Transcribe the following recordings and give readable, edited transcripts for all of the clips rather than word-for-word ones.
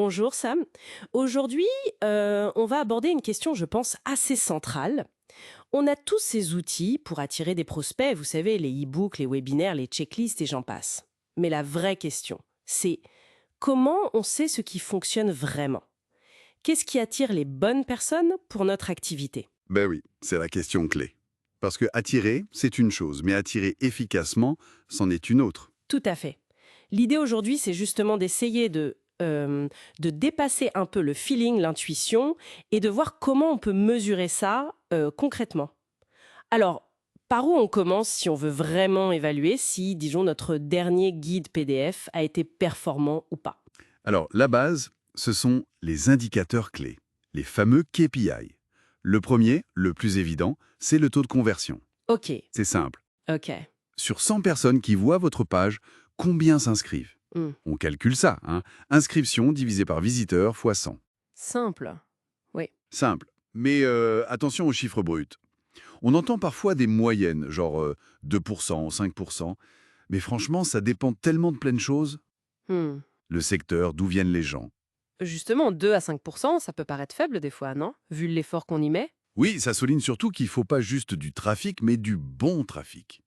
Bonjour Sam. Aujourd'hui, on va aborder une question, je pense, assez centrale. On a tous ces outils pour attirer des prospects, vous savez, les e-books, les webinaires, les checklists et j'en passe. Mais la vraie question, c'est comment on sait ce qui fonctionne vraiment? Qu'est-ce qui attire les bonnes personnes pour notre activité? Ben oui, c'est la question clé. Parce que attirer, c'est une chose, mais attirer efficacement, c'en est une autre. Tout à fait. L'idée aujourd'hui, c'est justement d'essayer de dépasser un peu le feeling, l'intuition, et de voir comment on peut mesurer ça concrètement. Alors, par où on commence si on veut vraiment évaluer si, disons, notre dernier guide PDF a été performant ou pas? Alors, la base, ce sont les indicateurs clés, les fameux KPI. Le premier, le plus évident, c'est le taux de conversion. Ok, C'est simple. ok. Sur 100 personnes qui voient votre page, combien s'inscrivent? Hmm. On calcule ça, hein. Inscription divisé par visiteur fois 100. Simple. Oui. Simple. Mais attention aux chiffres bruts. On entend parfois des moyennes, genre 2%, 5%, mais franchement, ça dépend tellement de plein de choses. Hmm. Le secteur, d'où viennent les gens. Justement, 2 à 5%, ça peut paraître faible des fois, non? Vu l'effort qu'on y met. Oui, ça souligne surtout qu'il ne faut pas juste du trafic, mais du bon trafic.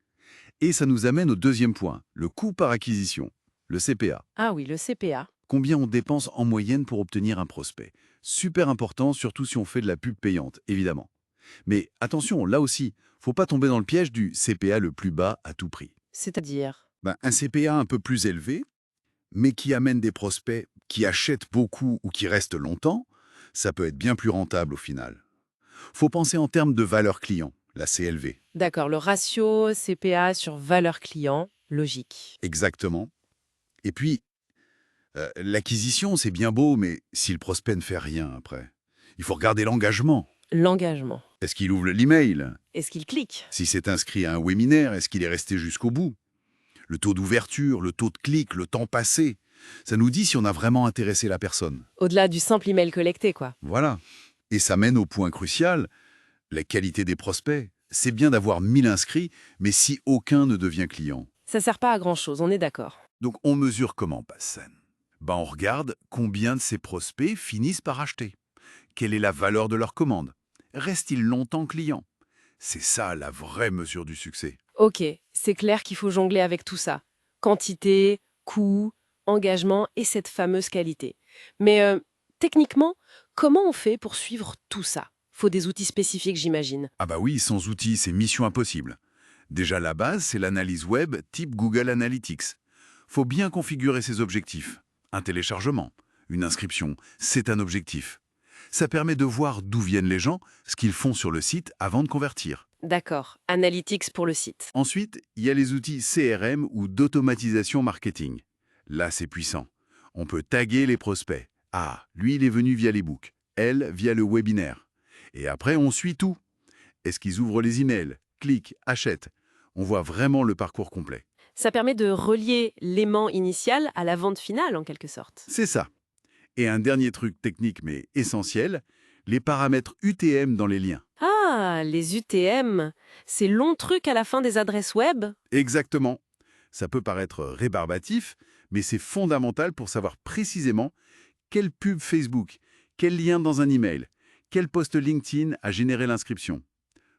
Et ça nous amène au deuxième point, le coût par acquisition, le CPA. Ah oui, le CPA. Combien on dépense en moyenne pour obtenir un prospect. Super important, surtout si on fait de la pub payante, évidemment. Mais attention, là aussi, faut pas tomber dans le piège du CPA le plus bas à tout prix. C'est-à-dire? Un CPA un peu plus élevé, mais qui amène des prospects qui achètent beaucoup ou qui restent longtemps, ça peut être bien plus rentable au final. Faut penser en termes de valeur client, la CLV. D'accord, le ratio CPA sur valeur client, logique. Exactement. Et puis, l'acquisition, c'est bien beau, mais si le prospect ne fait rien après, il faut regarder l'engagement. L'engagement. Est-ce qu'il ouvre l'email? Est-ce qu'il clique? Si c'est inscrit à un webinaire, est-ce qu'il est resté jusqu'au bout? Le taux d'ouverture, le taux de clic, le temps passé, ça nous dit si on a vraiment intéressé la personne. Au-delà du simple email collecté, quoi. Voilà. Et ça mène au point crucial, la qualité des prospects. C'est bien d'avoir 1000 inscrits, mais si aucun ne devient client. Ça sert pas à grand-chose, on est d'accord. Donc on mesure comment, Passen? On regarde combien de ces prospects finissent par acheter. Quelle est la valeur de leur commande? Restent-ils longtemps clients? C'est ça la vraie mesure du succès. Ok, c'est clair qu'il faut jongler avec tout ça. Quantité, coût, engagement et cette fameuse qualité. Mais techniquement, comment on fait pour suivre tout ça? Faut des outils spécifiques, j'imagine. Ah bah oui, sans outils, c'est mission impossible. Déjà la base, c'est l'analyse web type Google Analytics. Faut bien configurer ses objectifs. Un téléchargement, une inscription, c'est un objectif. Ça permet de voir d'où viennent les gens, ce qu'ils font sur le site avant de convertir. D'accord, Analytics pour le site. Ensuite, il y a les outils CRM ou d'automatisation marketing. Là, c'est puissant. On peut taguer les prospects. Ah, lui, il est venu via l'e-book. Elle, via le webinaire. Et après, on suit tout. Est-ce qu'ils ouvrent les emails, cliquent, achètent? On voit vraiment le parcours complet. Ça permet de relier l'aimant initial à la vente finale, en quelque sorte. C'est ça. Et un dernier truc technique mais essentiel, les paramètres UTM dans les liens. Ah, les UTM, ces longs trucs à la fin des adresses web? Exactement. Ça peut paraître rébarbatif, mais c'est fondamental pour savoir précisément quelle pub Facebook, quel lien dans un email, quel post LinkedIn a généré l'inscription.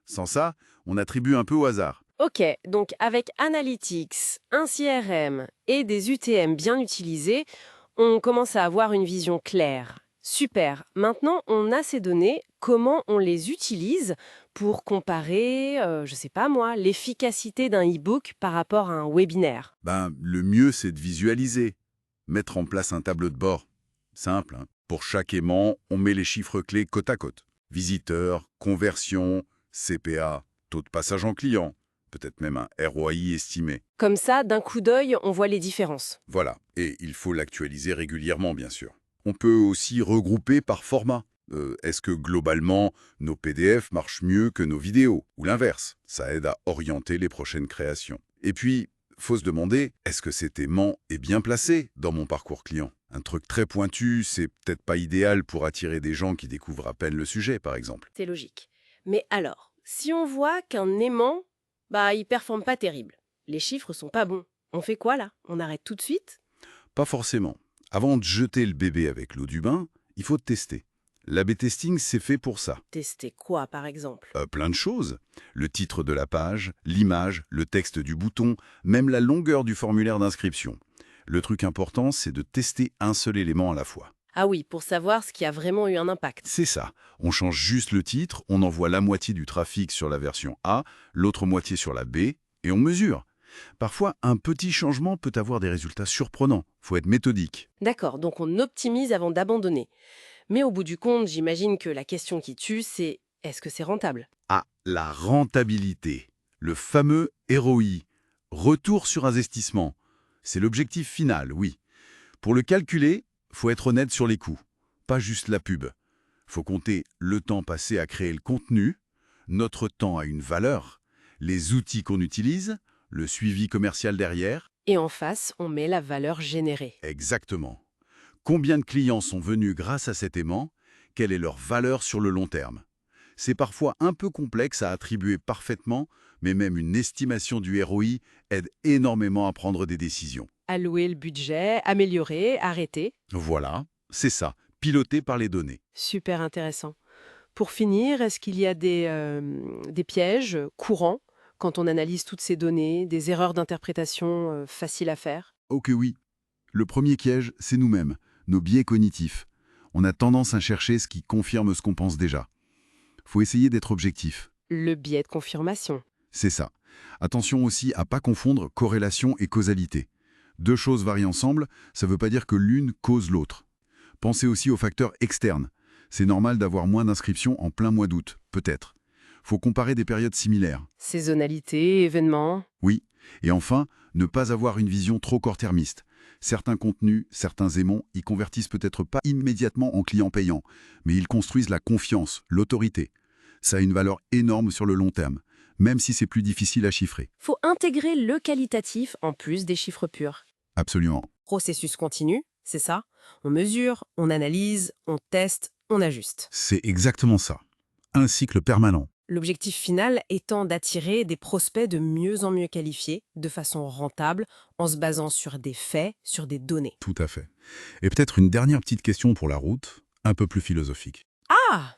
Sans ça, on attribue un peu au hasard. Ok, donc avec Analytics, un CRM et des UTM bien utilisés, on commence à avoir une vision claire. Super. Maintenant, on a ces données. Comment on les utilise pour comparer, je sais pas moi, l'efficacité d'un e-book par rapport à un webinaire? Le mieux, c'est de visualiser. Mettre en place un tableau de bord. Simple, hein. Pour chaque aimant, on met les chiffres clés côte à côte. Visiteurs, conversion, CPA, taux de passage en client, peut-être même un ROI estimé. Comme ça, d'un coup d'œil, on voit les différences. Voilà, et il faut l'actualiser régulièrement, bien sûr. On peut aussi regrouper par format. Est-ce que globalement, nos PDF marchent mieux que nos vidéos? Ou l'inverse? Ça aide à orienter les prochaines créations. Et puis, faut se demander, est-ce que cet aimant est bien placé dans mon parcours client? Un truc très pointu, c'est peut-être pas idéal pour attirer des gens qui découvrent à peine le sujet, par exemple. C'est logique. Mais alors, si on voit qu'un aimant, il performe pas terrible, les chiffres sont pas bons, on fait quoi là? On arrête tout de suite? Pas forcément. Avant de jeter le bébé avec l'eau du bain, il faut tester. L'A/B testing, c'est fait pour ça. Tester quoi, par exemple? Plein de choses. Le titre de la page, l'image, le texte du bouton, même la longueur du formulaire d'inscription. Le truc important, c'est de tester un seul élément à la fois. Ah oui, pour savoir ce qui a vraiment eu un impact. C'est ça. On change juste le titre, on envoie la moitié du trafic sur la version A, l'autre moitié sur la B, et on mesure. Parfois, un petit changement peut avoir des résultats surprenants. Faut être méthodique. D'accord, donc on optimise avant d'abandonner. Mais au bout du compte, j'imagine que la question qui tue, c'est est-ce que c'est rentable? Ah, la rentabilité. Le fameux ROI. Retour sur investissement. C'est l'objectif final, oui. Pour le calculer, faut être honnête sur les coûts. Pas juste la pub. Faut compter le temps passé à créer le contenu, notre temps a une valeur, les outils qu'on utilise, le suivi commercial derrière. Et en face, on met la valeur générée. Exactement. Combien de clients sont venus grâce à cet aimant? Quelle est leur valeur sur le long terme? C'est parfois un peu complexe à attribuer parfaitement, mais même une estimation du ROI aide énormément à prendre des décisions. Allouer le budget, améliorer, arrêter. Voilà, c'est ça, piloté par les données. Super intéressant. Pour finir, est-ce qu'il y a des pièges courants quand on analyse toutes ces données, des erreurs d'interprétation faciles à faire? Ok oui. Le premier piège, c'est nous-mêmes, nos biais cognitifs. On a tendance à chercher ce qui confirme ce qu'on pense déjà. Faut essayer d'être objectif. Le biais de confirmation. C'est ça. Attention aussi à pas confondre corrélation et causalité. Deux choses varient ensemble, ça ne veut pas dire que l'une cause l'autre. Pensez aussi aux facteurs externes. C'est normal d'avoir moins d'inscriptions en plein mois d'août, peut-être. Faut comparer des périodes similaires. Saisonnalité, événements. Oui. Et enfin, ne pas avoir une vision trop court-termiste. Certains contenus, certains aimants, y convertissent peut-être pas immédiatement en clients payants, mais ils construisent la confiance, l'autorité. Ça a une valeur énorme sur le long terme, même si c'est plus difficile à chiffrer. Faut intégrer le qualitatif en plus des chiffres purs. Absolument. Processus continu, c'est ça. On mesure, on analyse, on teste, on ajuste. C'est exactement ça. Un cycle permanent. L'objectif final étant d'attirer des prospects de mieux en mieux qualifiés, de façon rentable, en se basant sur des faits, sur des données. Tout à fait. Et peut-être une dernière petite question pour la route, un peu plus philosophique. Ah!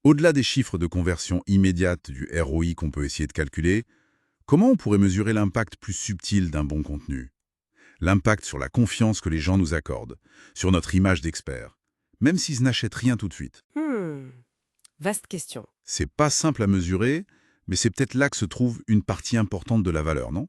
Au-delà des chiffres de conversion immédiate du ROI qu'on peut essayer de calculer, comment on pourrait mesurer l'impact plus subtil d'un bon contenu? L'impact sur la confiance que les gens nous accordent, sur notre image d'expert, même s'ils n'achètent rien tout de suite. Vaste question. C'est pas simple à mesurer, mais c'est peut-être là que se trouve une partie importante de la valeur, non?